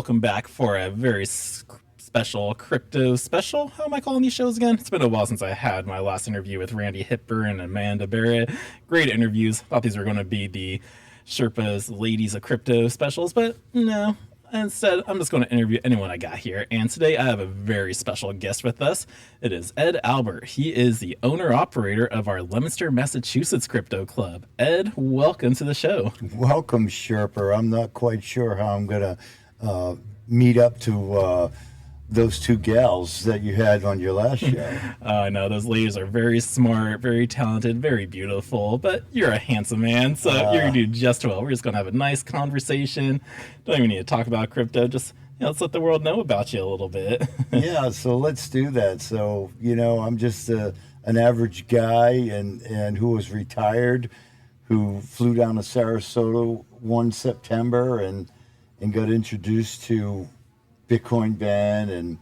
welcome back for a very special crypto special. How am I calling these shows again? It's been a while since I had my last interview with Randy Hipper and Amanda Barrett. Great interviews. Thought these were going to be the Sherpa's Ladies of Crypto specials, but no. Instead, I'm just going to interview anyone I got here. And today I have a very special guest with us. It is Ed Albert. He is the owner-operator of our Leominster, Massachusetts Crypto Club. Ed, welcome to the show. Welcome, Sherpa. I'm not quite sure how I'm going to meet up to those two gals that you had on your last show. I know those ladies are very smart, very talented, very beautiful, but you're a handsome man, so you're going to do just well. We're just going to have a nice conversation. Don't even need to talk about crypto. Just let's let the world know about you a little bit. Yeah, so let's do that. So, I'm just an average guy and who was retired, who flew down to Sarasota one September and got introduced to Bitcoin ban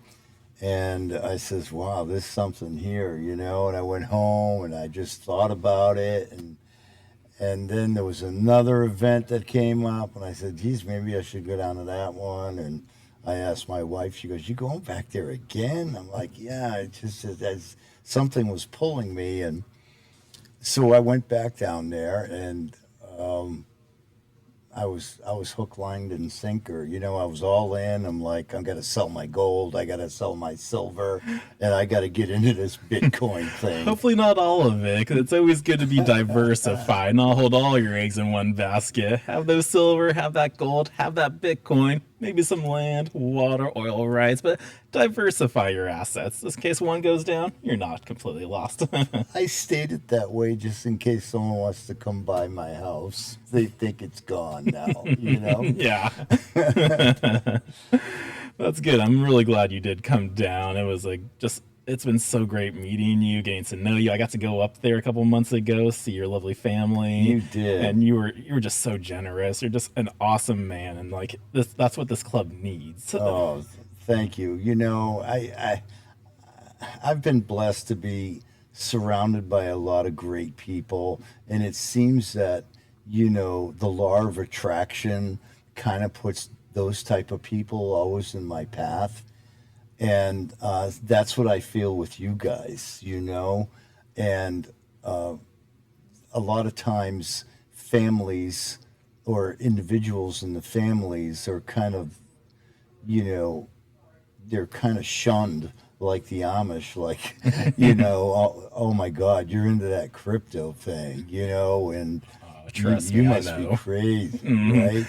and I says, wow, there's something here, and I went home and I just thought about it and then there was another event that came up and I said, geez, maybe I should go down to that one. And I asked my wife, she goes, you going back there again? I'm like, yeah, it just as something was pulling me. And so I went back down there and I was hook, line, and sinker. I was all in. I'm like, I'm gonna sell my gold, I gotta sell my silver, and I gotta get into this Bitcoin thing. Hopefully not all of it, because it's always good to be diversified, not hold all your eggs in one basket. Have those silver, have that gold, have that Bitcoin, maybe some land, water, oil rights, but diversify your assets. Just in case one goes down, you're not completely lost. I state it that way just in case someone wants to come by my house. They think it's gone now, Yeah. That's good. I'm really glad you did come down. It was it's been so great meeting you, getting to know you. I got to go up there a couple months ago, see your lovely family. You did. And you were just so generous. You're just an awesome man, and that's what this club needs. Oh, thank you. I've been blessed to be surrounded by a lot of great people, and it seems that the law of attraction kind of puts those type of people always in my path. And that's what I feel with you guys, and a lot of times families or individuals in the families are kind of, they're kind of shunned like the Amish, like, oh my God, you're into that crypto thing, and trust you me, must I know. be crazy, Mm-hmm. right?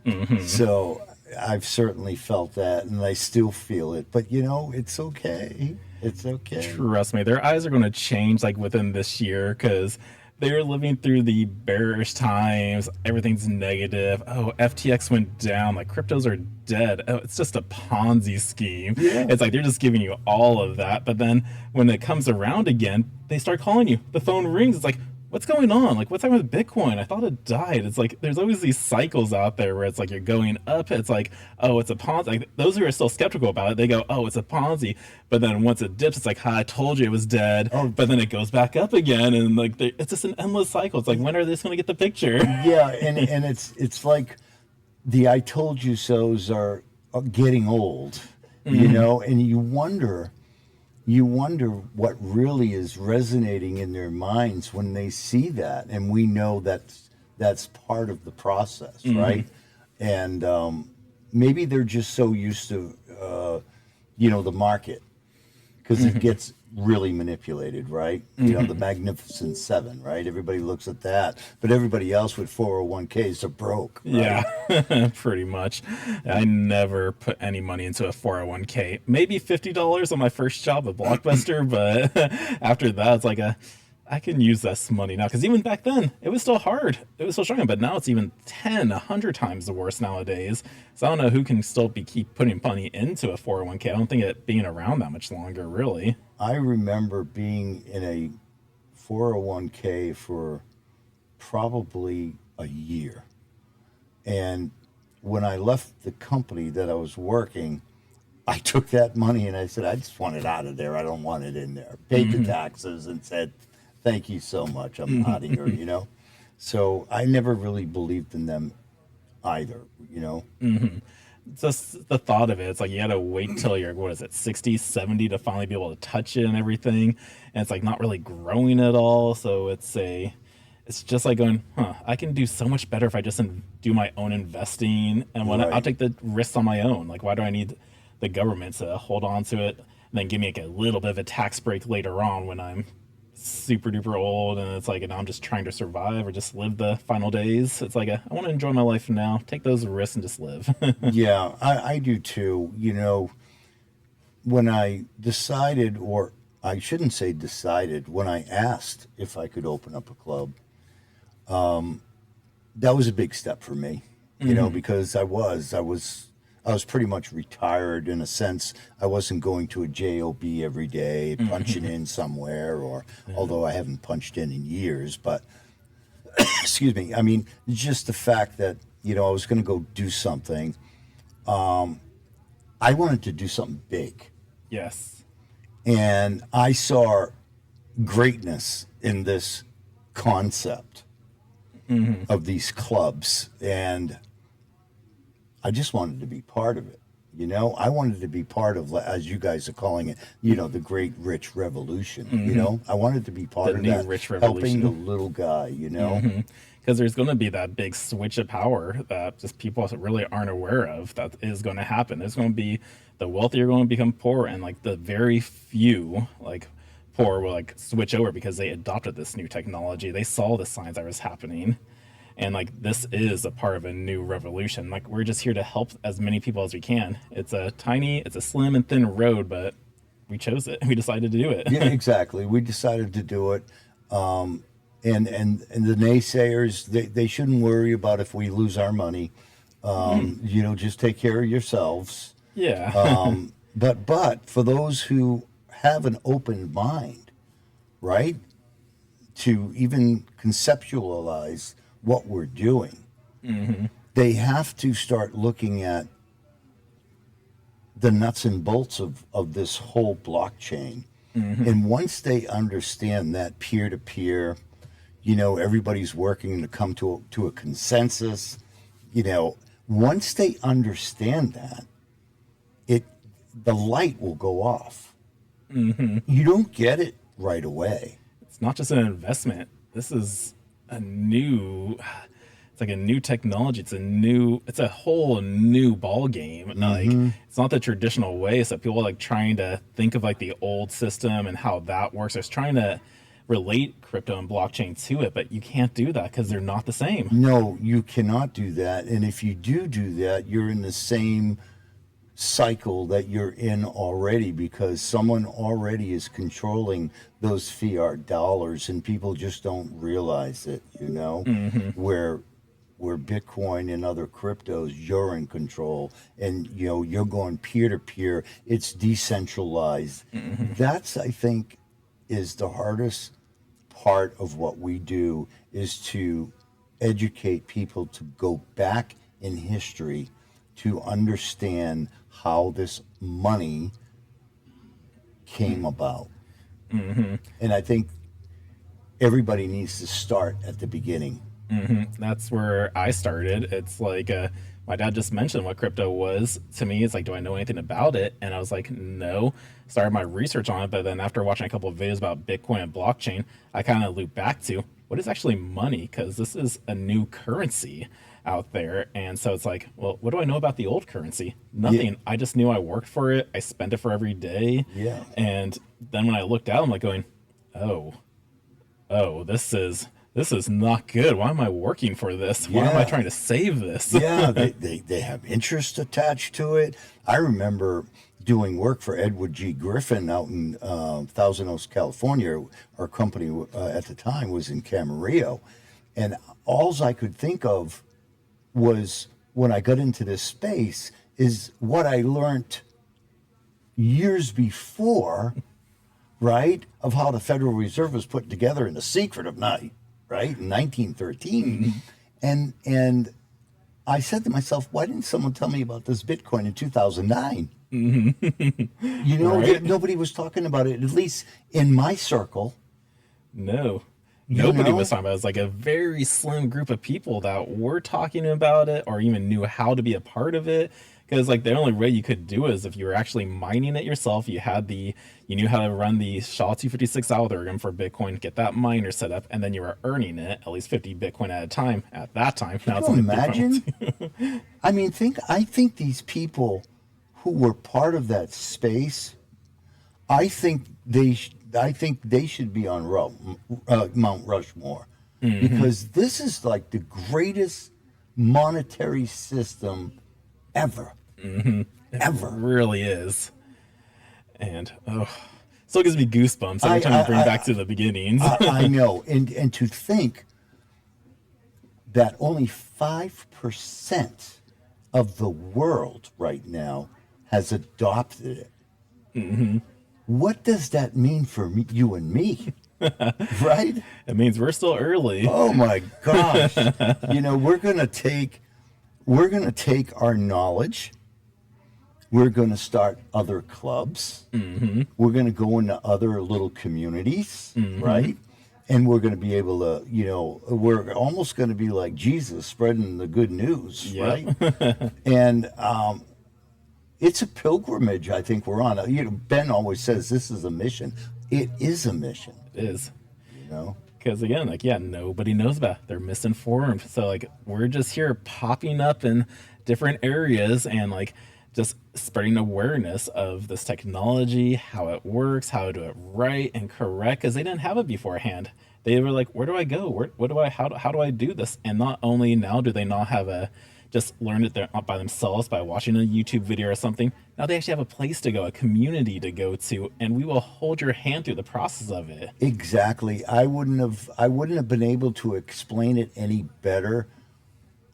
Mm-hmm. So I've certainly felt that, and I still feel it. But it's okay. It's okay. Trust me, their eyes are going to change within this year, because they're living through the bearish times. Everything's negative. Oh, FTX went down. Cryptos are dead. Oh, it's just a Ponzi scheme. Yeah. It's they're just giving you all of that. But then when it comes around again, they start calling you. The phone rings. It's what's going on? What's happening with Bitcoin? I thought it died. It's there's always these cycles out there where it's you're going up. It's oh, it's a Ponzi. Those who are still skeptical about it, they go, oh, it's a Ponzi. But then once it dips, it's I told you it was dead. Oh. But then it goes back up again, and it's just an endless cycle. It's when are they just going to get the picture? Yeah, and it's like the I told you so's are getting old, and you wonder what really is resonating in their minds when they see that, and we know that's part of the process, right? And maybe they're just so used to the market, because it gets really manipulated, right? The Magnificent Seven, right? Everybody looks at that, but everybody else with 401ks are broke, right? Yeah, pretty much. I never put any money into a 401k. Maybe $50 on my first job at Blockbuster, but after that, it's I can use this money now, because even back then it was still hard. It was still struggling, but now it's even 100 times the worse nowadays. So I don't know who can still keep putting money into a 401k. I don't think it being around that much longer, really. I remember being in a 401k for probably a year. And when I left the company that I was working, I took that money and I said, I just want it out of there. I don't want it in there. Paid the taxes and said, thank you so much. I'm out of here, So I never really believed in them either, Mm-hmm. just the thought of it. It's like you gotta wait till you're, what is it, 60, 70 to finally be able to touch it and everything. And it's like not really growing at all. So it's just like going, I can do so much better if I just do my own investing, and when I'll Right. take the risks on my own. Like, why do I need the government to hold on to it and then give me like a little bit of a tax break later on when I'm super duper old and it's like, and I'm just trying to survive or just live the final days. It's like, I want to enjoy my life now, take those risks and just live. Yeah, I do too. When I decided, or I shouldn't say decided, when I asked if I could open up a club, that was a big step for me, because I was pretty much retired in a sense. I wasn't going to a job every day, punching in somewhere, or although I haven't punched in years, but excuse me. I mean, just the fact that I was going to go do something. I wanted to do something big, Yes. and I saw greatness in this concept of these clubs, and I just wanted to be part of it. I wanted to be part of, as you guys are calling it, the Great Rich Revolution. I wanted to be part The of new that, rich helping the revolution. little guy. Because there's going to be that big switch of power that just people really aren't aware of that is going to happen. There's going to be the wealthy are going to become poor, and like the very few like poor will like switch over because they adopted this new technology. They saw the signs that was happening, and like this is a part of a new revolution. Like, we're just here to help as many people as we can. It's a slim and thin road, but we chose it. We decided to do it. Yeah, exactly. We decided to do it. And the naysayers, they shouldn't worry about if we lose our money. Just take care of yourselves. Yeah. But for those who have an open mind, right, to even conceptualize what we're doing, they have to start looking at the nuts and bolts of this whole blockchain. And once they understand that peer to peer, everybody's working to come to a consensus, once they understand that, it the light will go off. You don't get it right away. It's not just an investment. This is a new it's like a new technology. It's a whole new ball game. Like, it's not the traditional way. So people are like trying to think of like the old system and how that works. It's trying to relate crypto and blockchain to it, but you can't do that because they're not the same. No, you cannot do that. And if you do that, you're in the same cycle that you're in already, because someone already is controlling those fiat dollars and people just don't realize it, where Bitcoin and other cryptos, you're in control, and you're going peer to peer. It's decentralized. That's, I think, is the hardest part of what we do, is to educate people to go back in history to understand how this money came about. And I think everybody needs to start at the beginning. That's where I started. It's like, my dad just mentioned what crypto was to me. It's like, do I know anything about it? And I was like, no. Started my research on it, but then after watching a couple of videos about Bitcoin and blockchain, I kind of looped back to what is actually money, because this is a new currency out there. And so it's like, well, what do I know about the old currency? Nothing. Yeah. I just knew I worked for it. I spent it for every day. Yeah. And then when I looked out, I'm like going, oh, this is not good. Why am I working for this? Why am I Yeah. trying to save this? Yeah, they have interest attached to it. I remember doing work for Edward G. Griffin out in Thousand Oaks, California. Our company at the time was in Camarillo. And alls I could think of was, when I got into this space, is what I learned years before, right, of how the Federal Reserve was put together in the secret of night, right, in 1913. And I said to myself, why didn't someone tell me about this Bitcoin in 2009? Right? Nobody was talking about it, at least in my circle. No. You Nobody know? was talking about it. It was like a very slim group of people that were talking about it or even knew how to be a part of it. Because like the only way you could do it is if you were actually mining it yourself. You knew how to run the SHA-256 algorithm for Bitcoin, get that miner set up, and then you were earning it at least 50 Bitcoin at a time at that time. Now it's Can you something imagine? different. I mean, I think these people who were part of that space, I think they should be on Mount Rushmore, because this is like the greatest monetary system ever, ever. It really is. And still gives me goosebumps every time you bring back to the beginnings. I know, and to think that only 5% of the world right now has adopted it. What does that mean for you and me? Right? It means we're still early. Oh my gosh. We're going to take our knowledge. We're going to start other clubs. We're going to go into other little communities, right? And we're going to be able to, we're almost going to be like Jesus spreading the good news, right? And it's a pilgrimage, I think we're on. Ben always says this is a mission. It is a mission. It is. know? Because again, like, yeah, nobody knows about it. They're misinformed. So like, we're just here popping up in different areas and like just spreading awareness of this technology, how it works, how to do it right and correct, because they didn't have it beforehand. They were like, where do I go? How do I do this? And not only now do they not have a just learn it there by themselves by watching a YouTube video or something. Now they actually have a place to go, a community to go to, and we will hold your hand through the process of it. Exactly. I wouldn't have been able to explain it any better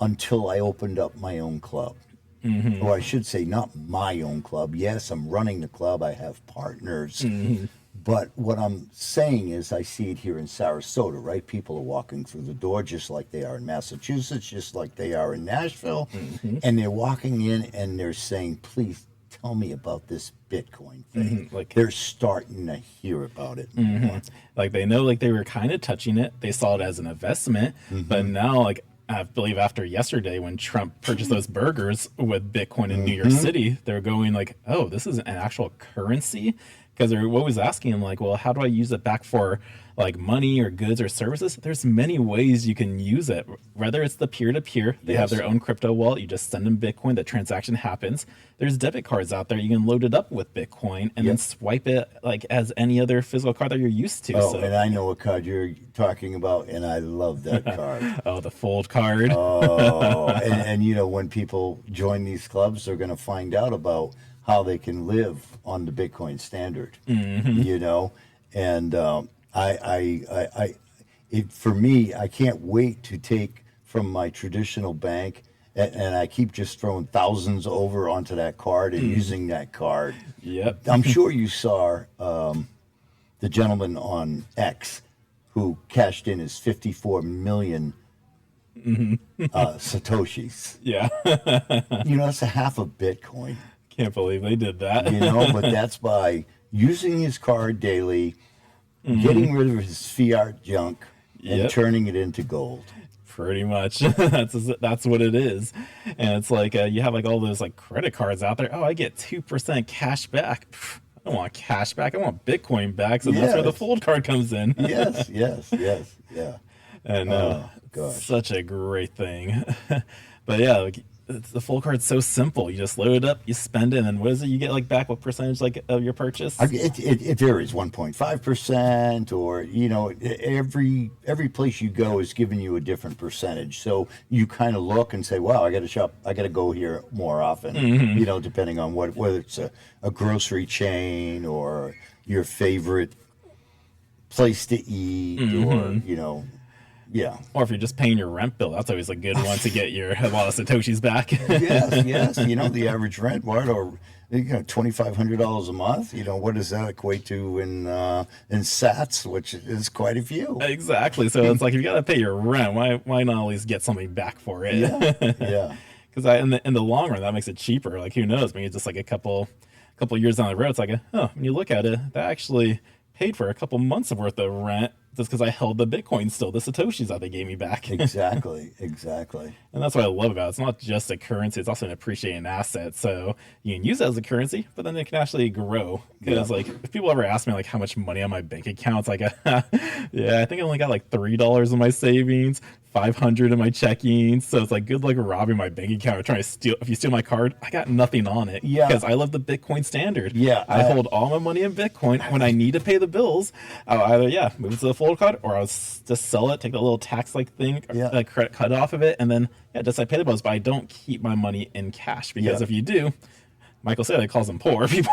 until I opened up my own club. Mm-hmm. Or I should say not my own club. Yes, I'm running the club. I have partners. Mm-hmm. But what I'm saying is I see it here in Sarasota, right? People are walking through the door just like they are in Massachusetts, just like they are in Nashville. Mm-hmm. And they're walking in and they're saying, please tell me about this Bitcoin thing. Mm-hmm. Like, they're starting to hear about it. Mm-hmm. Like they know, like they were kind of touching it. They saw it as an investment. Mm-hmm. But now, like, I believe after yesterday when Trump purchased those burgers with Bitcoin in New York City, they're going like, oh, this is an actual currency? Because they're always asking him, like, well, how do I use it back for, like, money or goods or services? There's many ways you can use it. Whether it's the peer-to-peer, they have their own crypto wallet. You just send them Bitcoin. The transaction happens. There's debit cards out there. You can load it up with Bitcoin and then swipe it, like, as any other physical card that you're used to. Oh, so. And I know what card you're talking about, and I love that card. Oh, the Fold card. Oh, and, you know, when people join these clubs, they're going to find out about how they can live on the Bitcoin standard, you know, and for me, I can't wait to take from my traditional bank, and I keep just throwing thousands over onto that card and using that card. Yep. I'm sure you saw the gentleman on X who cashed in his 54 million Satoshis. Yeah. You know, that's a half of Bitcoin. Can't believe they did that. You know, but that's by using his card daily, getting rid of his fiat junk, and turning it into gold. Pretty much. That's what it is. And it's like you have like all those like credit cards out there. Oh, I get 2% cash back. I don't want cash back. I want Bitcoin back. So that's where the Fold card comes in. Yes. Yeah. And gosh, such a great thing. But yeah, like, the Fold card's so simple. You just load it up, you spend it, and then what is it you get like back? What percentage like of your purchase? It varies, 1.5%, or you know, every place you go is giving you a different percentage. So you kind of look and say, "Wow, I got to shop. I got to go here more often." You know, depending on whether it's a grocery chain or your favorite place to eat, or you know. Yeah. Or if you're just paying your rent bill, that's always a good one to get a lot of Satoshis back. Yes. You know, the average rent, or $2,500 a month. You know, what does that equate to in sats, which is quite a few. Exactly. So it's like if you got to pay your rent, why not at least get something back for it? Yeah. Because in the long run, that makes it cheaper. Like who knows? Maybe just like a couple years down the road, it's like when you look at it, that actually paid for a couple months of worth of rent Just because I held the Bitcoin still, the Satoshis that they gave me back. Exactly. Exactly. And that's what I love about it. It's not just a currency, it's also an appreciating asset. So you can use it as a currency, but then it can actually grow. Because like if people ever ask me like how much money on my bank account, it's like yeah, I think I only got like $3 in my savings, 500 in my checking. So it's like good luck robbing my bank account or trying to steal. If you steal my card, I got nothing on it. Yeah. Because I love the Bitcoin standard. Yeah. I hold all my money in Bitcoin. When I need to pay the bills, I'll either move it to the float card, or I'll just sell it, take the little tax like thing, credit cut off of it, and then just I pay the bills. But I don't keep my money in cash, because if you do, Michael said it calls them poor people.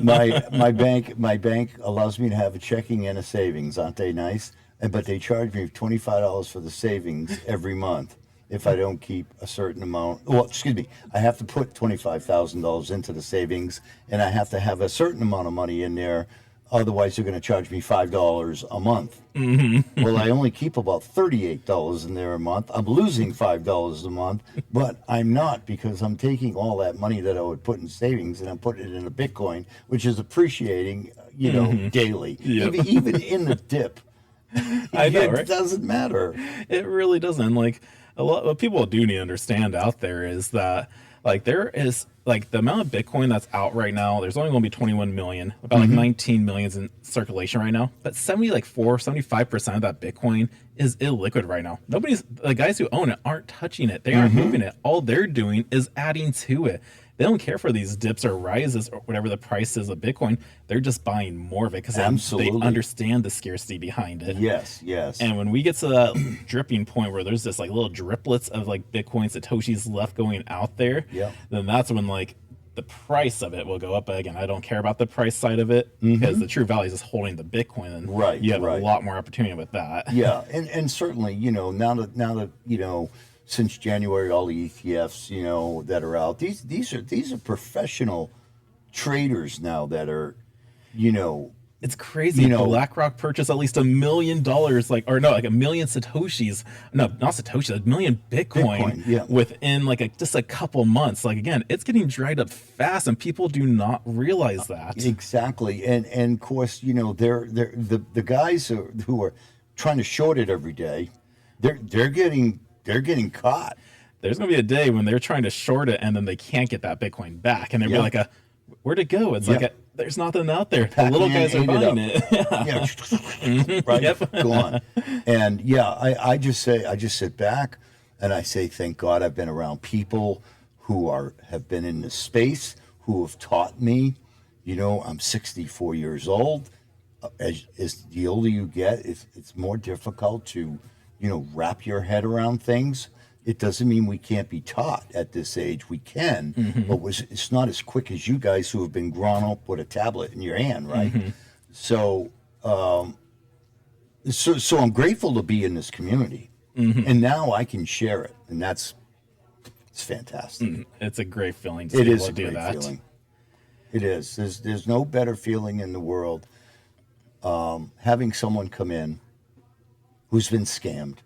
my bank allows me to have a checking and a savings. Aren't they nice? But they charge me $25 for the savings every month if I don't keep a certain amount. Well, excuse me, I have to put $25,000 into the savings, and I have to have a certain amount of money in there. Otherwise, they're going to charge me $5 a month. Mm-hmm. Well, I only keep about $38 in there a month. I'm losing $5 a month, but I'm not, because I'm taking all that money that I would put in savings and I'm putting it in a Bitcoin, which is appreciating, daily, even in the dip. I know, right? It doesn't matter. It really doesn't. Like a lot what people do need to understand out there is that like there is like the amount of Bitcoin that's out right now, there's only going to be 21 million, about like 19 million in circulation right now. But 75% of that Bitcoin is illiquid right now. The guys who own it aren't touching it. They aren't moving it. All they're doing is adding to it. They don't care for these dips or rises or whatever the price is of Bitcoin. They're just buying more of it because they understand the scarcity behind it. Yes, yes. And when we get to that dripping point where there's just like little driplets of like Bitcoin Satoshis left going out there, then that's when like the price of it will go up. But again, I don't care about the price side of it, because the true value is just holding the Bitcoin, and you have a lot more opportunity with that. Yeah, and certainly, now that since January, all the ETFs, that are out, these are professional traders now that are, It's crazy. BlackRock purchased at least $1 million, like a million Satoshis. No, not Satoshis, 1 million Bitcoin within just a couple months. Like again, it's getting dried up fast, and people do not realize that. Exactly, and of course, they're the guys who are trying to short it every day, they're getting caught. There's going to be a day when they're trying to short it, and then they can't get that Bitcoin back, and they'll be like, where'd it go? It's there's nothing out there. The little guys are buying it. Right. Yep. Go on. And I just sit back and I say, thank God I've been around people who have been in this space, who have taught me. I'm 64 years old. As the older you get, it's more difficult to, wrap your head around things. It doesn't mean we can't be taught at this age. We can, but it's not as quick as you guys who have been grown up with a tablet in your hand, right? So, so I'm grateful to be in this community, and now I can share it, and it's fantastic. It's a great feeling to be able to do that. Feeling. It is. There's no better feeling in the world, having someone come in who's been scammed.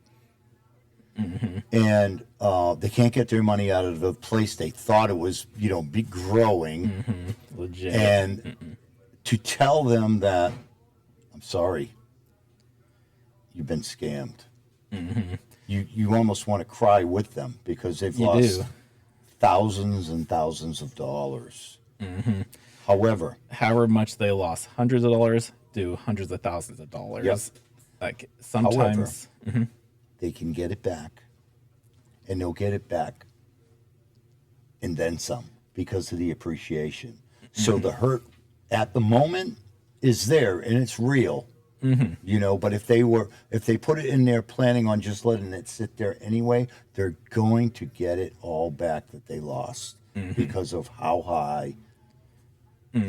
And they can't get their money out of the place they thought it was, be growing. Legit. And to tell them that, I'm sorry, you've been scammed. You almost want to cry with them, because they've lost thousands and thousands of dollars. However much they lost, hundreds of dollars to hundreds of thousands of dollars. Yep. Like sometimes. They can get it back, and they'll get it back and then some, because of the appreciation. So the hurt at the moment is there, and it's real, but if they put it in there planning on just letting it sit there anyway, they're going to get it all back that they lost, because of how high.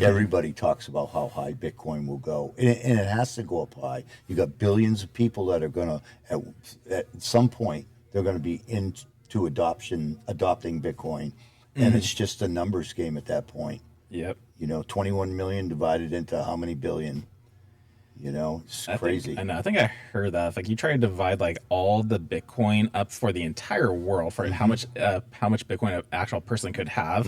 Everybody talks about how high Bitcoin will go, and it has to go up high. You got billions of people that are going to, at some point, they're going to be into adopting Bitcoin, and it's just a numbers game at that point. Yep. 21 million divided into how many billion? It's crazy. I think I heard that if you try to divide all the Bitcoin up for the entire world for how much Bitcoin an actual person could have,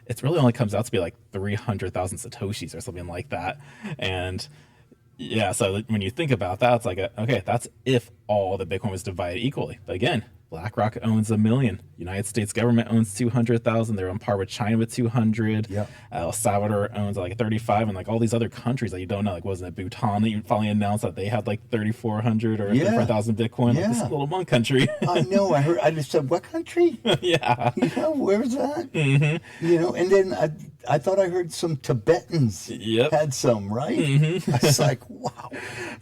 it really only comes out to be 300,000 Satoshis or something like that. And Yeah, so when you think about that, it's like, okay, that's if all the Bitcoin was divided equally. But again, BlackRock owns 1 million. United States government owns 200,000. They're on par with China with 200. Yeah. El Salvador owns like 35, and like all these other countries that you don't know, like wasn't it Bhutan that you finally announced that they had like 3,400 or 34,000 Bitcoin? Yeah. Like this little monk country. I know. I heard. I just said, what country? Yeah. You know, where's that? You know, and then I thought I heard some Tibetans Yep. had some, right? I was like, wow,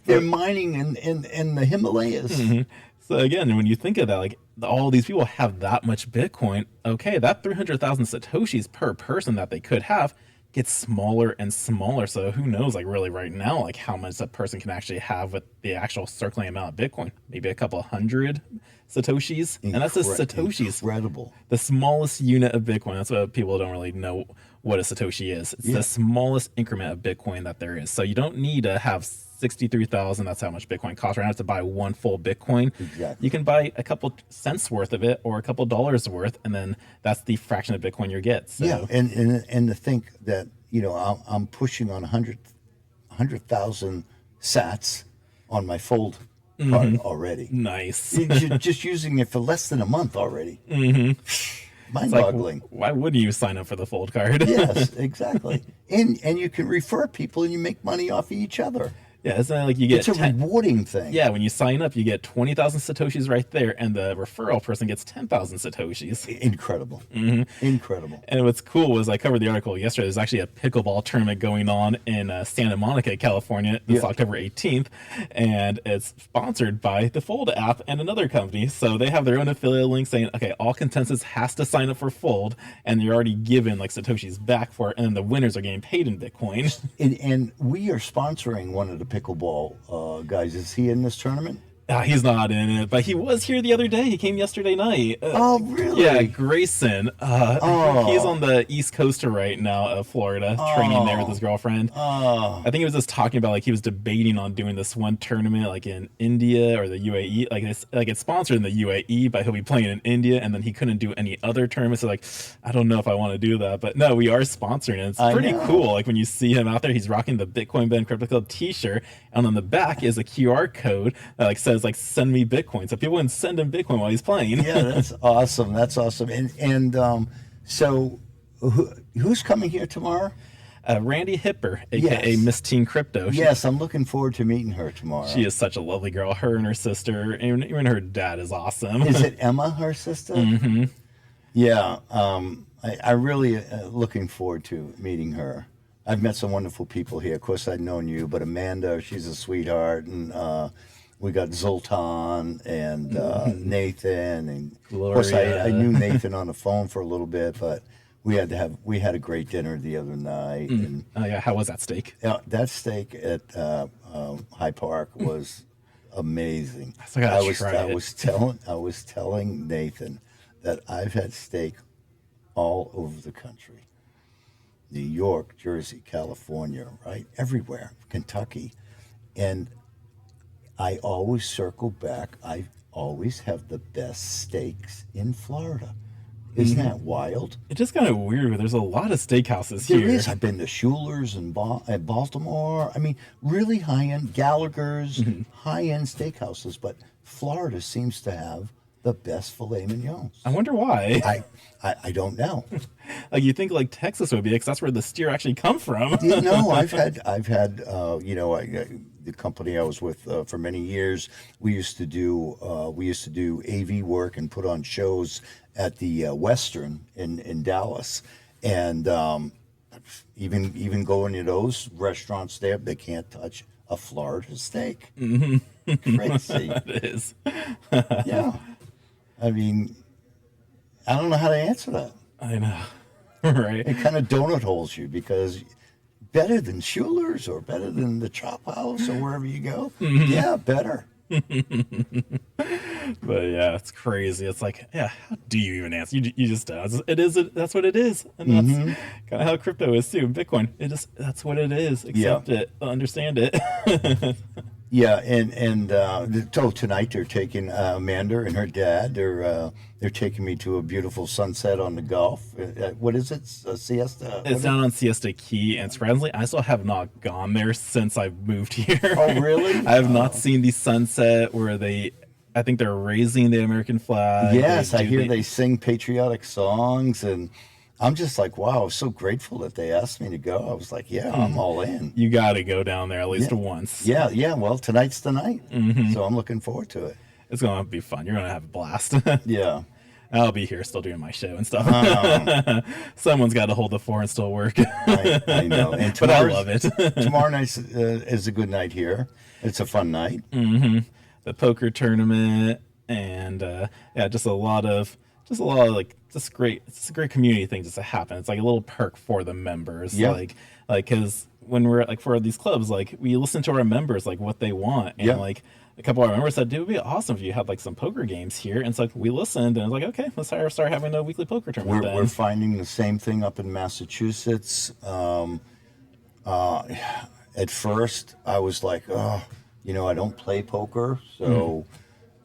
they're mining in the Himalayas. So again, when you think of that, like all these people have that much Bitcoin, okay, that 300,000 Satoshis per person that they could have gets smaller and smaller. So who knows, like really right now, like how much a person can actually have with the actual circling amount of Bitcoin? Maybe a couple hundred Satoshis. And that's just Satoshis. Incredible. The smallest unit of Bitcoin. That's what people don't really know what a Satoshi is. It's the smallest increment of Bitcoin that there is. So you don't need to have 63,000. That's how much Bitcoin costs right now to buy one full Bitcoin. Exactly. You can buy a couple cents worth of it or a couple dollars worth, and then that's the fraction of Bitcoin you get. So. Yeah, and to think that, you know, I'm pushing on 100,000 sats on my Fold card already. Nice. Just using it for less than a month already. It's Mind-boggling. like, why wouldn't you sign up for the Fold card? Yes, exactly. And you can refer people and you make money off of each other. Yeah, it's not like you get It's a rewarding thing. Yeah, when you sign up, you get 20,000 Satoshis right there, and the referral person gets 10,000 Satoshis. Incredible. Incredible. And what's cool was I covered the article yesterday. There's actually a pickleball tournament going on in Santa Monica, California, this October 18th, and it's sponsored by the Fold app and another company. So they have their own affiliate link saying, okay, all contestants has to sign up for Fold, and you're already given like Satoshis back for it, and then the winners are getting paid in Bitcoin. And we are sponsoring one of the pickleball guys. Is he in this tournament? He's not in it, but he was here the other day. He came yesterday night. Oh, really? Yeah, Grayson. He's on the East Coast right now of Florida, training there with his girlfriend. I think he was just talking about like he was debating on doing this one tournament like in India or the UAE. It's sponsored in the UAE, but he'll be playing in India, and then he couldn't do any other tournaments. So like, I don't know if I want to do that, but no, we are sponsoring it. It's pretty cool. Like when you see him out there, he's rocking the Bitcoin Ben Crypto Club T-shirt, and on the back is a QR code that like says like send me Bitcoin, so people can send him Bitcoin while he's playing. Yeah, that's awesome. That's awesome. And so who's coming here tomorrow? Randy Hipper, aka Miss Teen Crypto. Yes, I'm looking forward to meting her tomorrow. She is such a lovely girl. Her and her sister, and even her dad is awesome. Is it Emma, her sister? Mm-hmm. Yeah, I really looking forward to meeting her. I've met some wonderful people here. Of course, I'd known you, but Amanda, she's a sweetheart, and we got Zoltan and Nathan, and Gloria. Of course I knew Nathan on the phone for a little bit, but we had a great dinner the other night. And, Oh yeah, how was that steak? that steak at High Park was amazing. I gotta try I it. was telling Nathan that I've had steak all over the country. New York, Jersey, California, right? Everywhere, Kentucky. And I always circle back. I always have the best steaks in Florida. Isn't that wild? It's just kind of weird. There's a lot of steakhouses There here. is. I've been to Schuler's in Baltimore. I mean, really high-end, Gallagher's, high-end steakhouses. But Florida seems to have the best filet mignons. I wonder why. I don't know. Like you think like Texas would be, because that's where the steer actually come from. You know, I've had the company I was with for many years. We used to do AV work and put on shows at the Western in Dallas, and even going to those restaurants there, they can't touch a Florida steak. Crazy. It is. Yeah, I mean, I don't know how to answer that. I know. Right. It kind of donut holes you, because better than Schuler's or better than the Chop House or wherever you go. Yeah, better. But yeah, it's crazy. It's like, yeah, how do you even answer? You just that's what it is, and that's kind of how crypto is too. Bitcoin, that's what it is. Accept it, understand it. Yeah, and tonight they're taking Amanda and her dad. They're taking me to a beautiful sunset on the Gulf. What is it? A siesta? It's down on Siesta Key, and surprisingly, I still have not gone there since I moved here. Oh, really? I have not seen the sunset where I think they're raising the American flag. Yes, I hear they sing patriotic songs, and I'm just like, wow, I was so grateful that they asked me to go. I was like, yeah, I'm all in. You got to go down there at least once. Yeah. Well, tonight's the night, so I'm looking forward to it. It's going to be fun. You're going to have a blast. Yeah. I'll be here still doing my show and stuff. Someone's got to hold the fort and still work. I know. And but I love it. Tomorrow night is a good night here. It's a fun night. The poker tournament and just a lot of like just great. It's a great community thing just to happen. It's like a little perk for the members. Yeah. Like because when we're like for these clubs, like we listen to our members like what they want, and like a couple of our members said, "Dude, it would be awesome if you had like some poker games here." And it's like we listened, and it's like, okay, let's start having a weekly poker tournament. We're finding the same thing up in Massachusetts. At first, I was like, oh, I don't play poker, so.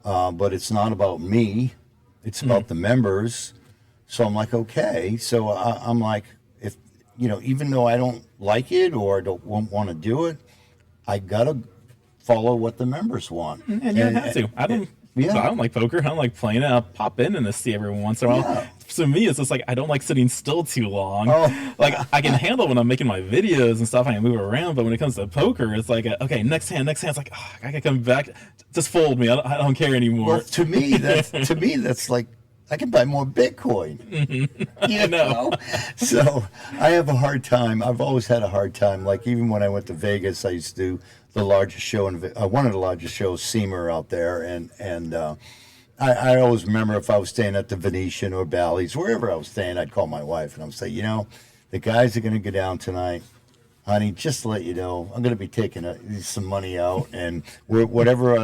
But it's not about me; it's about the members. So I'm like, okay. So I'm like, if even though I don't like it or won't want to do it, I gotta follow what the members want. And you don't have to. I don't like poker. I don't like playing it. I'll pop in and see every once in a while. Yeah. So me, it's just like I don't like sitting still too long. Oh. Like I can handle when I'm making my videos and stuff. I can move around, but when it comes to poker, it's like okay, next hand. It's like I can come back. Just fold me. I don't care anymore. Well, to me, that's like I can buy more Bitcoin. You know? So I have a hard time. I've always had a hard time. Like even when I went to Vegas, I used to do the largest show one of the largest shows, Seamer out there, and I always remember if I was staying at the Venetian or Bally's, wherever I was staying, I'd call my wife and I'd say, the guys are going to go down tonight. Honey, just to let you know, I'm going to be taking some money out, and whatever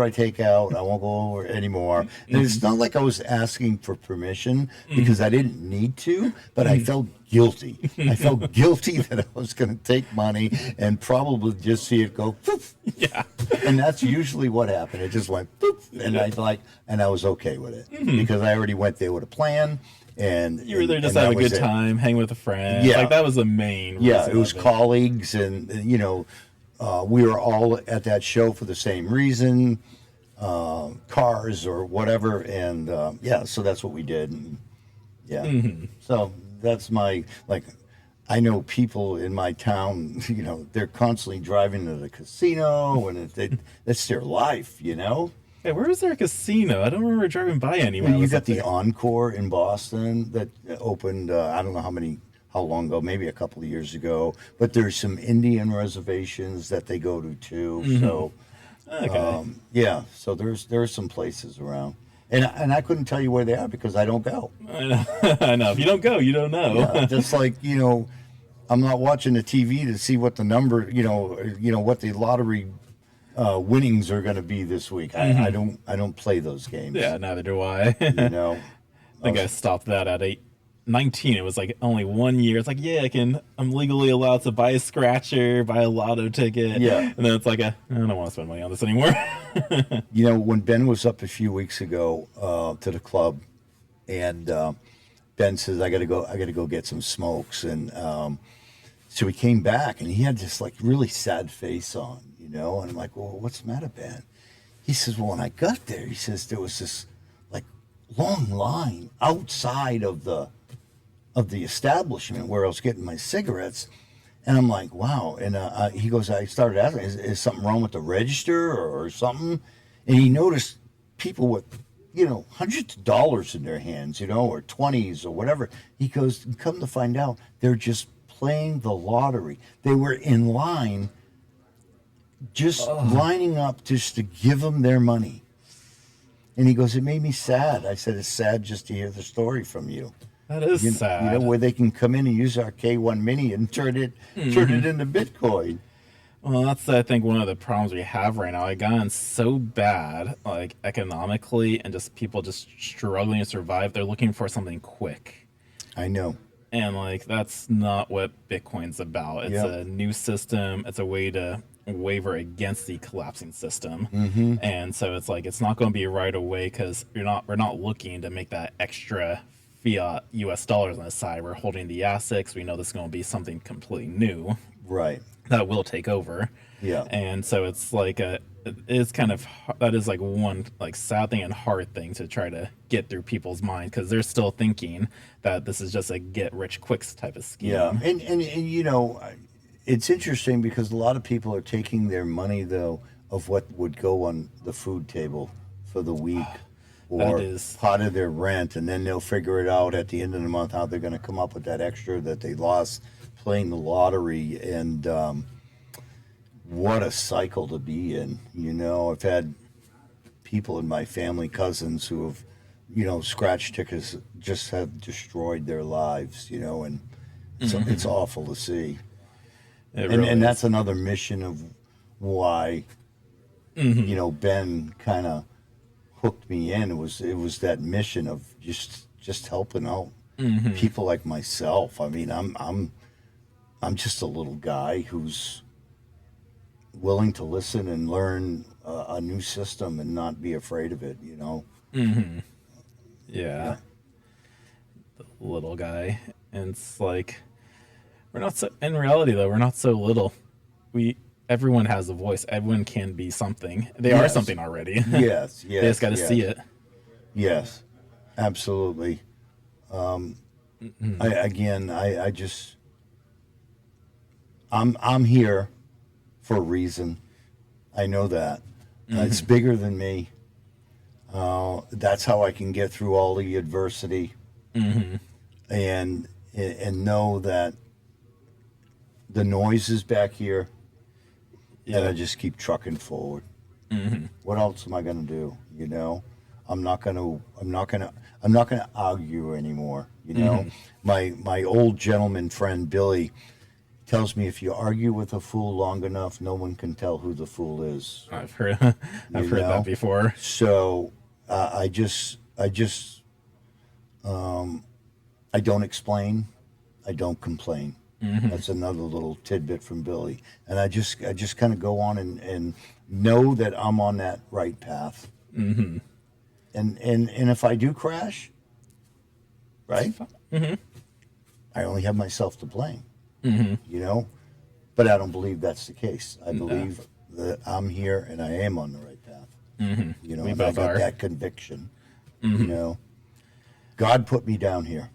I take out, I won't go over anymore. And it's not like I was asking for permission because I didn't need to, but I felt guilty. I felt guilty that I was going to take money and probably just see it go poof. Yeah. And that's usually what happened. It just went poof, and I was okay with it because I already went there with a plan. And you were there just to have a good time, hang with a friend. Yeah. Like that was the main reason. Yeah, it was colleagues, and we were all at that show for the same reason, cars or whatever, and so that's what we did. And, so that's I know people in my town, they're constantly driving to the casino, and that's their life, Hey, where is there a casino? I don't remember driving by anywhere. You got the Encore in Boston that opened, I don't know how long ago, maybe a couple of years ago. But there's some Indian reservations that they go to too. So, so there's some places around. And I couldn't tell you where they are because I don't go. I know. If you don't go, you don't know. Yeah, just like, I'm not watching the TV to see what the number, what the lottery winnings are going to be this week. I don't play those games. Yeah, neither do I. I think I stopped that at 19. It was like only 1 year. It's like, I'm legally allowed to buy a scratcher, buy a lotto ticket. Yeah. And then it's like, I don't want to spend money on this anymore. When Ben was up a few weeks ago to the club, and Ben says, I got to go get some smokes. And so he came back, and he had this like really sad face on. And I'm like, well, what's the matter, Ben? He says, well, when I got there, he says there was this like long line outside of the establishment where I was getting my cigarettes. And I'm like, wow. And he goes, I started asking, is something wrong with the register or something? And he noticed people with, hundreds of dollars in their hands, or 20s or whatever. He goes, come to find out, they're just playing the lottery. They were in line, just lining up just to give them their money. And he goes, it made me sad. I said, it's sad just to hear the story from you. That is sad. Where they can come in and use our K1 Mini and turn it into Bitcoin. Well, that's, I think, one of the problems we have right now. It gotten so bad, like, economically, and just people just struggling to survive. They're looking for something quick. I know. And, like, that's not what Bitcoin's about. It's a new system. It's a way to waver against the collapsing system. Mm-hmm. And so it's like it's not going to be right away because we're not looking to make that extra fiat US dollars on the side. We're holding the assets. We know this is going to be something completely new Right. that will take over. Yeah. And so it's like it's kind of, that is like one like sad thing and hard thing to try to get through people's mind, because they're still thinking that this is just a get rich quick type of scheme. Yeah. And you know, it's interesting because a lot of people are taking their money though of what would go on the food table for the week or part of their rent, and then they'll figure it out at the end of the month how they're going to come up with that extra that they lost playing the lottery. And what a cycle to be in. You know, I've had people in my family, cousins, who have, you know, scratch tickets just have destroyed their lives, you know, and so it's awful to see. And that's another mission of why, you know, Ben kind of hooked me in. It was that mission of just helping out people like myself. I mean, I'm just a little guy who's willing to listen and learn a new system and not be afraid of it, you know. Yeah. The little guy. And it's like, we're not so, in reality though, we're not so little. Everyone has a voice. Everyone can be something. They are something already. Yes. They just got to see it. Yes, absolutely. I just, I'm here for a reason. I know that. It's bigger than me. That's how I can get through all the adversity, and know that the noise is back here, and I just keep trucking forward. What else am I going to do? You know, I'm not going to argue anymore. You know, my old gentleman friend Billy tells me if you argue with a fool long enough, no one can tell who the fool is. I've heard that before. So I don't explain, I don't complain. That's another little tidbit from Billy. And I just kind of go on and know that I'm on that right path. And if I do crash, right? I only have myself to blame. You know, but I don't believe that's the case. I believe that I'm here and I am on the right path. You know, and I got that conviction. You know, God put me down here.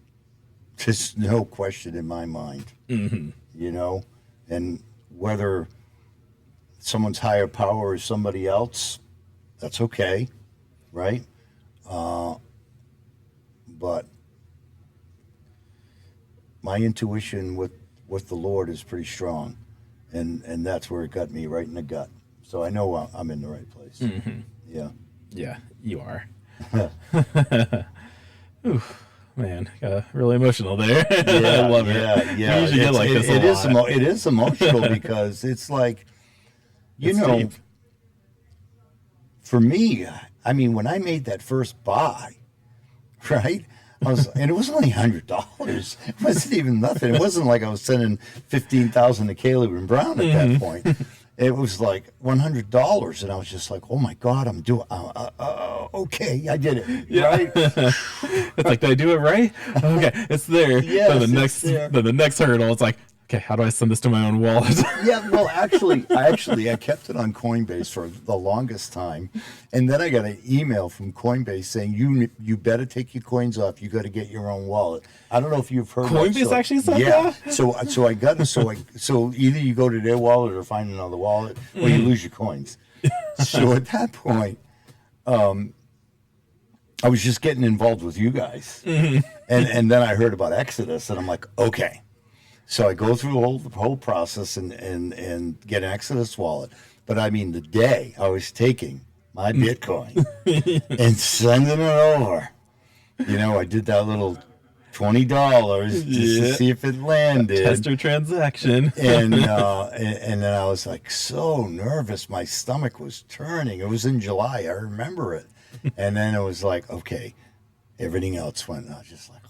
There's no question in my mind. You know, and whether someone's higher power is somebody else, that's okay, right? But my intuition with the Lord is pretty strong, and that's where it got me right in the gut. So I know I'm in the right place. Yeah, you are. Ooh, man, got really emotional there. I love it. Yeah. We usually get like this a lot. It is emotional because it's like, it's know, deep. For me, I mean, when I made that first buy, right? And it was only $100. It wasn't even nothing. It wasn't like I was sending 15,000 to Caleb and Brown at that point. It was like $100, and I was just like, "Oh my God, I'm doing okay. I did it." Yeah. Right? It's like, did I do it right? Okay, it's there. Yes, then the next hurdle, it's like, okay, how do I send this to my own wallet? Yeah, well, I kept it on Coinbase for the longest time, and then I got an email from Coinbase saying you better take your coins off. You got to get your own wallet. I don't know if you've heard. Coinbase actually said that. So I got so either you go to their wallet or find another wallet, or you lose your coins. So at that point, I was just getting involved with you guys, and then I heard about Exodus, and I'm like, okay. So I go through the whole process and get an Exodus wallet. But I mean, the day I was taking my Bitcoin and sending it over, you know, I did that little $20 just to see if it landed. Tester transaction. And then I was like so nervous. My stomach was turning. It was in July. I remember it. And then it was like, okay, everything else went. I was just like,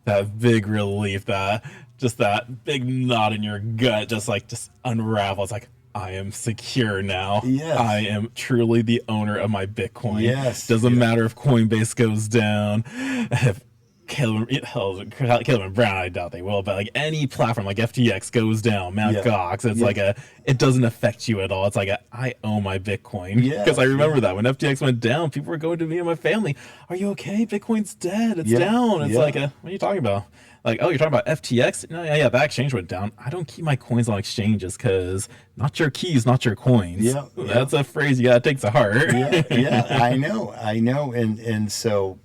that big relief, that just that big knot in your gut, just unravels. Like, I am secure now. Yes. I am truly the owner of my Bitcoin. Yes. Doesn't matter if Coinbase goes down, if Caleb and Brown, I doubt they will, but like any platform like FTX goes down, Mt. Gox, it's like it doesn't affect you at all. It's like I own my Bitcoin. Yeah. Because I remember that when FTX went down, people were going to me and my family, "Are you okay? Bitcoin's dead. It's down." It's like, what are you talking about? Like, oh, you're talking about FTX? No, yeah, that exchange went down. I don't keep my coins on exchanges because not your keys, not your coins. Yeah, That's a phrase you gotta take to heart. Yeah, I know, and so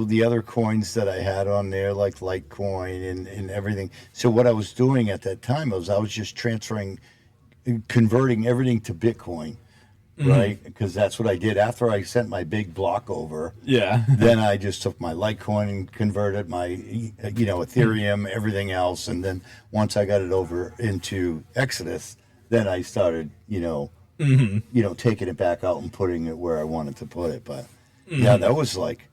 the other coins that I had on there, like Litecoin and everything. So what I was doing at that time was I was just converting everything to Bitcoin. Right, because that's what I did after I sent my big block over. Yeah. Then I just took my Litecoin and converted my, Ethereum, everything else, and then once I got it over into Exodus, then I started, taking it back out and putting it where I wanted to put it. But yeah, that was like,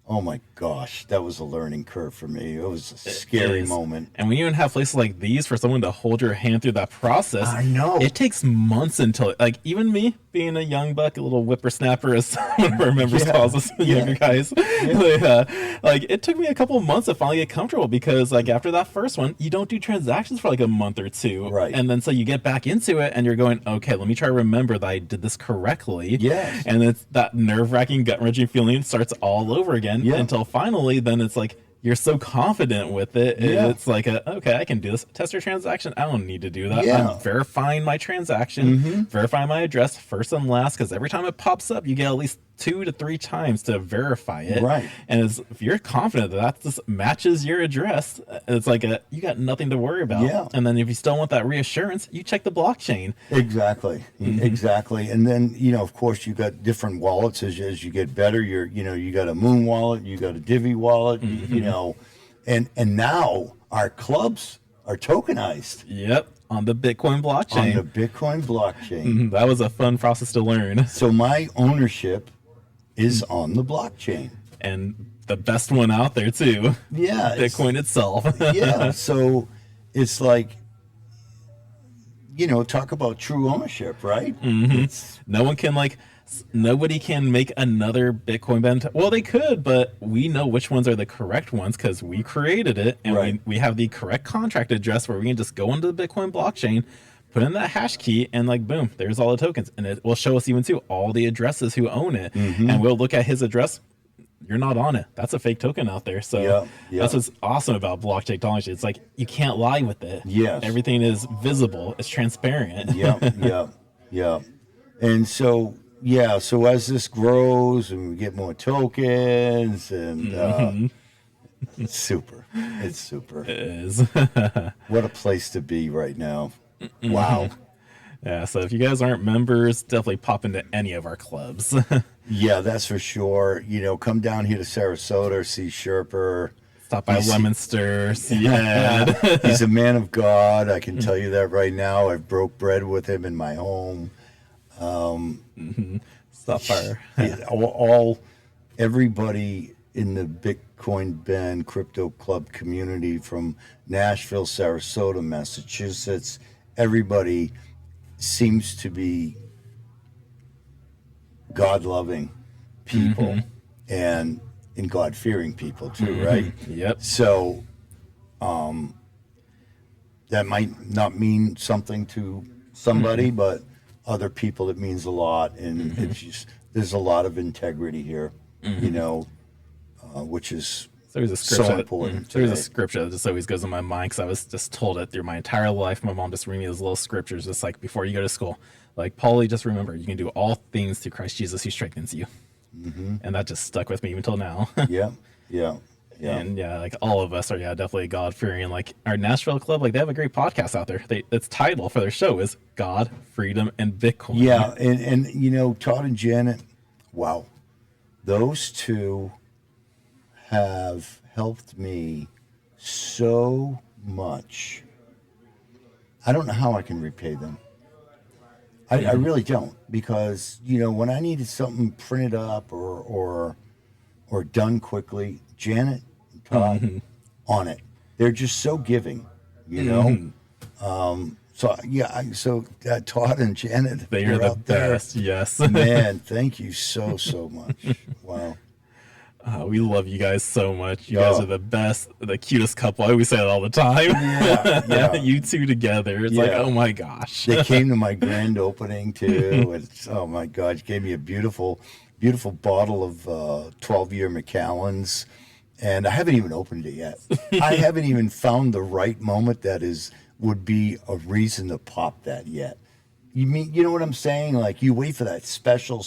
oh my gosh, that was a learning curve for me. It was a scary moment. And when you even have places like these for someone to hold your hand through that process, I know it takes months until, like, even me being a young buck, a little whippersnapper, as one of our members calls us, younger guys, like it took me a couple of months to finally get comfortable because, like, after that first one, you don't do transactions for like a month or two, right? And then so you get back into it, and you're going, okay, let me try to remember that I did this correctly, yes. And it's that nerve-wracking, gut-wrenching feeling starts all over again. Until finally, then it's like you're so confident with it. It's like, okay, I can do this. Test your transaction. I don't need to do that. I'm verifying my transaction, verifying my address first and last, because every time it pops up, you get at least 2 to 3 times to verify it. Right. And if you're confident that just matches your address, it's like you got nothing to worry about. Yeah. And then if you still want that reassurance, you check the blockchain. Exactly. Exactly. And then, of course, you got different wallets as you get better. You got a Moon wallet, you got a Divi wallet, and now our clubs are tokenized. Yep. On the Bitcoin blockchain. On the Bitcoin blockchain. That was a fun process to learn. So my ownership is on the blockchain. And the best one out there, too. Yeah. Bitcoin itself. Yeah. So it's like, talk about true ownership, right? Nobody can make another Bitcoin band. Well, they could, but we know which ones are the correct ones because we created it, and we have the correct contract address where we can just go into the Bitcoin blockchain, put in that hash key, and like, boom, there's all the tokens. And it will show us even too all the addresses who own it. And we'll look at his address. You're not on it. That's a fake token out there. So that's what's awesome about blockchain technology. It's like you can't lie with it. Yes. Everything is visible. It's transparent. Yeah. And so as this grows and we get more tokens, and it's super. It's super. It is. What a place to be right now. Wow. Yeah, so if you guys aren't members, definitely pop into any of our clubs. Yeah, that's for sure. Come down here to Sarasota, see Sherpa. Stop by Leominster, see Ed. He's a man of God. I can tell you that right now. I've broke bread with him in my home. Stop by. Everybody in the Bitcoin Bend Crypto Club community from Nashville, Sarasota, Massachusetts, everybody seems to be God-loving people and God-fearing people too, right? Yep. So that might not mean something to somebody, but other people it means a lot, and it's just, there's a lot of integrity here, which is so important. There's a scripture that just always goes in my mind because I was just told it through my entire life. My mom just read me those little scriptures, just like before you go to school. Like, Paulie, just remember, you can do all things through Christ Jesus who strengthens you. And that just stuck with me even till now. Yeah. And like all of us are definitely God-fearing. Like our Nashville club, like they have a great podcast out there. Its title for their show is God, Freedom, and Bitcoin. Yeah, and Todd and Janet, wow, those two have helped me so much. I don't know how I can repay them. I really don't, because when I needed something printed up or done quickly, Janet and Todd on it. They're just so giving. you know. So yeah, so Todd and Janet, They they're are the out there. best. Yes. Man, thank you so much. Wow. We love you guys so much. You guys Oh. are the best, the cutest couple. I always say that all the time. Yeah. You two together. It's like, Yeah. oh my gosh. They came to my grand opening too. And oh my God, you gave me a beautiful bottle of 12-year Macallan's, and I haven't even opened it yet. I haven't even found the right moment that would be a reason to pop that yet. You know what I'm saying? Like, you wait for that special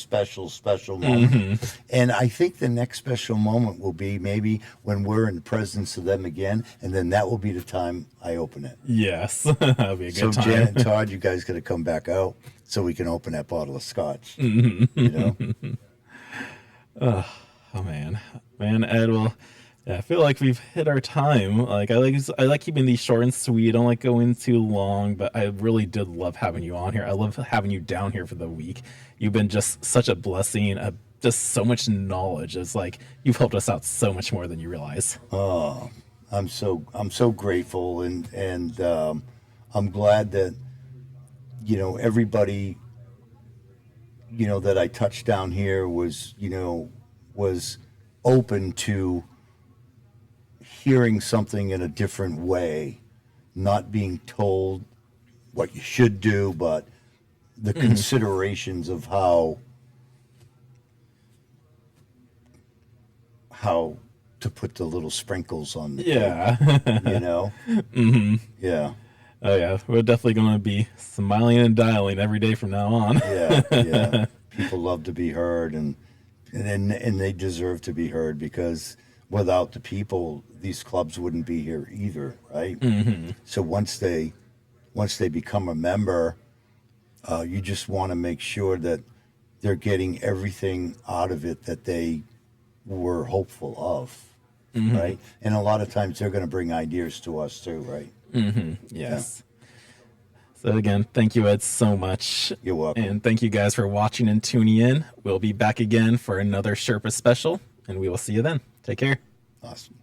moment. And I think the next special moment will be maybe when we're in the presence of them again, and then that will be the time I open it. Yes. That'll be a good So time. Janet and Todd, you guys got to come back out so we can open that bottle of scotch. You know? Oh man, Ed. Well, yeah, I feel like we've hit our time. Like I like keeping these short and sweet. I don't like going too long, but I really did love having you on here. I love having you down here for the week. You've been just such a blessing. Just so much knowledge. It's like you've helped us out so much more than you realize. Oh, I'm so grateful, and I'm glad that everybody that I touched down here was open to hearing something in a different way, not being told what you should do, but the considerations of how to put the little sprinkles on the Yeah. cake, Yeah. Oh yeah, we're definitely going to be smiling and dialing every day from now on. Yeah. People love to be heard, and they deserve to be heard, because without the people, these clubs wouldn't be here either, right? So once they become a member, you just want to make sure that they're getting everything out of it that they were hopeful of, right? And a lot of times they're going to bring ideas to us too, right? Yes. So again, thank you, Ed, so much. You're welcome. And thank you guys for watching and tuning in. We'll be back again for another Sherpa special, and we will see you then. Take care. Awesome.